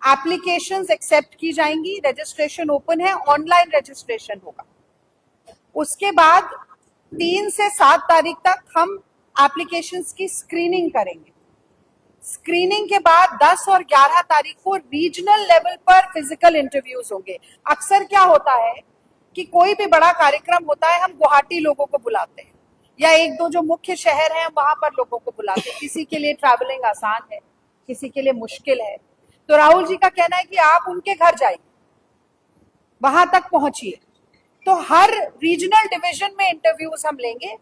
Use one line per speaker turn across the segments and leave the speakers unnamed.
Applications accept की जाएंगी, registration open है, ऑनलाइन रजिस्ट्रेशन होगा। उसके बाद 3 से 7 तारीख तक हम एप्लीकेशंस की स्क्रीनिंग करेंगे। स्क्रीनिंग के बाद 10 और 11 तारीख को रीजनल लेवल पर फिजिकल इंटरव्यूज होंगे। अक्सर क्या होता है कि कोई भी बड़ा कार्यक्रम होता है, हम गुवाहाटी लोगों को बुलाते हैं या 1-2 जो मुख्य शहर हैं वहां पर लोगों को बुलाते हैं। किसी के लिए ट्रैवलिंग आसान है, किसी के लिए मुश्किल है, तो राहुल जी का कहना है कि आप उनके घर जाइए, वहां तक पहुंचिए। तो हर रीजनल डिवीजन में इंटरव्यूज हम लेंगे।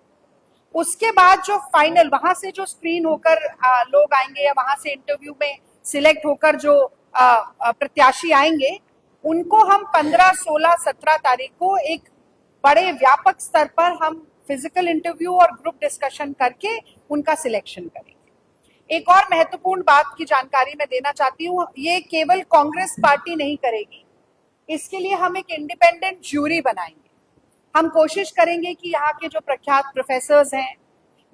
उसके बाद जो फाइनल वहां से जो स्क्रीन होकर लोग आएंगे या वहां से इंटरव्यू में सिलेक्ट होकर जो प्रत्याशी आएंगे, उनको हम 15, 16, 17 तारीख को एक बड़े व्यापक स्तर पर हम फिजिकल इंटरव्यू और ग्रुप डिस्कशन करके उनका सिलेक्शन करेंगे। एक और महत्वपूर्ण बात की जानकारी मैं देना चाहती हूँ, ये केवल कांग्रेस पार्टी नहीं करेगी, इसके लिए हम एक इंडिपेंडेंट ज्यूरी बनाएंगे। हम कोशिश करेंगे कि यहाँ के जो प्रख्यात प्रोफेसर्स हैं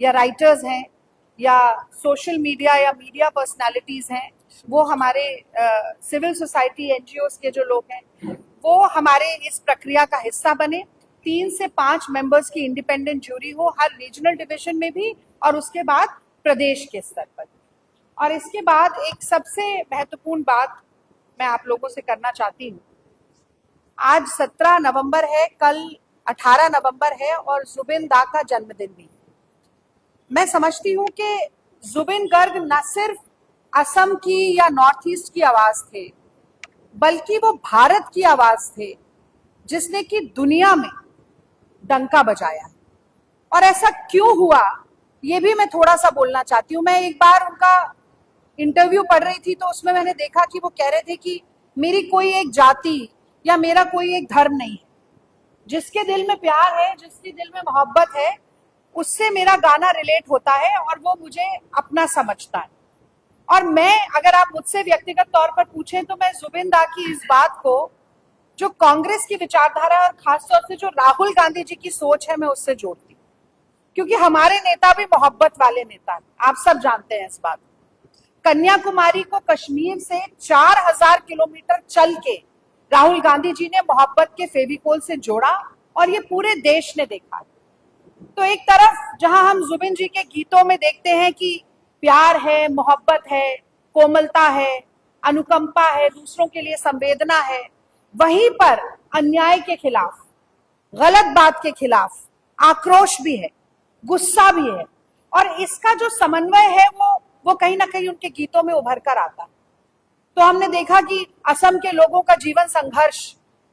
या राइटर्स हैं या सोशल मीडिया या मीडिया पर्सनालिटीज हैं, वो हमारे सिविल सोसाइटी एनजीओस के जो लोग हैं, वो हमारे इस प्रक्रिया का हिस्सा बने। 3 से 5 मेंबर्स की इंडिपेंडेंट ज्यूरी हो, हर रीजनल डिवीजन में भी और उसके बाद प्रदेश के स्तर पर। और इसके बाद एक सबसे महत्वपूर्ण बात मैं आप लोगों से करना चाहती हूँ। आज 17 नवंबर है, कल 18 नवंबर है और जुबिन दा का जन्मदिन भी। मैं समझती हूँ कि जुबिन गर्ग न सिर्फ असम की या नॉर्थ ईस्ट की आवाज थे, बल्कि वो भारत की आवाज थे जिसने कि दुनिया में डंका बजाया। और ऐसा क्यों हुआ, ये भी मैं थोड़ा सा बोलना चाहती हूँ। मैं एक बार उनका इंटरव्यू पढ़ रही थी तो उसमें मैंने देखा कि वो कह रहे थे कि मेरी कोई एक जाति या मेरा कोई एक धर्म नहीं है, जिसके दिल में प्यार है, जिसके दिल में मोहब्बत है, उससे मेरा गाना रिलेट होता है और वो मुझे अपना समझता है। और मैं, अगर आप मुझसे व्यक्तिगत तौर पर पूछें तो मैं जुबिन दा की इस बात को, जो कांग्रेस की विचारधारा और खासतौर से जो राहुल गांधी जी की सोच है, मैं उससे जोड़ती हूँ। क्योंकि हमारे नेता भी मोहब्बत वाले नेता हैं, आप सब जानते हैं इस बात। कन्याकुमारी को कश्मीर से 4000 किलोमीटर चल के राहुल गांधी जी ने मोहब्बत के फेविकोल से जोड़ा और ये पूरे देश ने देखा। तो एक तरफ जहां हम जुबिन जी के गीतों में देखते हैं कि प्यार है, मोहब्बत है, कोमलता है, अनुकंपा है, दूसरों के लिए संवेदना है, वहीं पर अन्याय के खिलाफ, गलत बात के खिलाफ आक्रोश भी है, गुस्सा भी है। और इसका जो समन्वय है वो कहीं ना कहीं उनके गीतों में उभर कर आता है। तो हमने देखा कि असम के लोगों का जीवन संघर्ष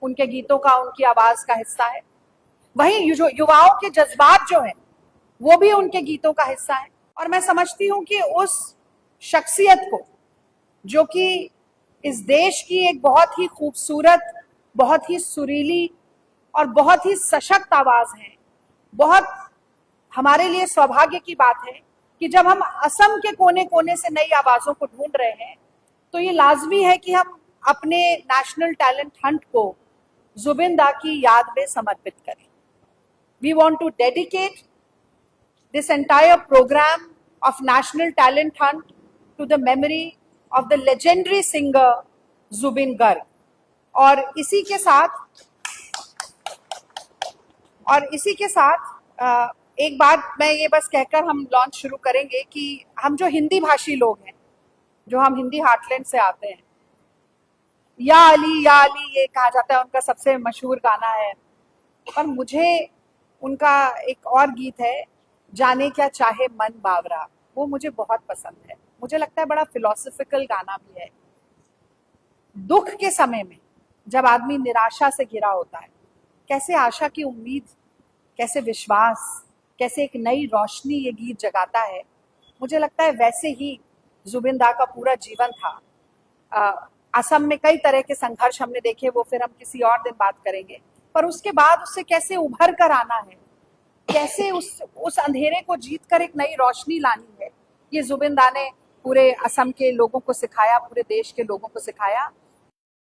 उनके गीतों का, उनकी आवाज का हिस्सा है। वहीं जो युवाओं के जज्बात जो हैं, वो भी उनके गीतों का हिस्सा है। और मैं समझती हूँ कि उस शख्सियत को, जो कि इस देश की एक बहुत ही खूबसूरत, बहुत ही सुरीली और बहुत ही सशक्त आवाज है, बहुत हमारे लिए सौभाग्य की बात है कि जब हम असम के कोने कोने से नई आवाजों को ढूंढ रहे हैं, तो ये लाजमी है कि हम अपने नेशनल टैलेंट हंट को जुबिन दा की याद में समर्पित करें। We want to dedicate this entire program of National Talent Hunt to the memory of the legendary singer Zubin Garg। और इसी के साथ एक बात मैं ये बस कहकर हम लॉन्च शुरू करेंगे कि हम जो हिंदी भाषी लोग हैं, जो हम हिंदी हार्टलैंड से आते हैं, या अली ये कहा जाता है, उनका सबसे मशहूर गाना है। पर मुझे उनका एक और गीत है, जाने क्या चाहे मन बावरा, वो मुझे बहुत पसंद है। मुझे लगता है बड़ा फिलोसफिकल गाना भी है। दुख के समय में जब आदमी निराशा से घिरा होता है, कैसे आशा की उम्मीद, कैसे विश्वास, कैसे एक नई रोशनी ये गीत जगाता है। मुझे लगता है वैसे ही जुबिन दा का पूरा जीवन था। असम में कई तरह के संघर्ष हमने देखे, वो फिर हम किसी और दिन बात करेंगे। पर उसके बाद उससे कैसे उभर कर आना है, कैसे उस अंधेरे को जीत कर एक नई रोशनी लानी है, ये जुबिन दा ने पूरे असम के लोगों को सिखाया, पूरे देश के लोगों को सिखाया।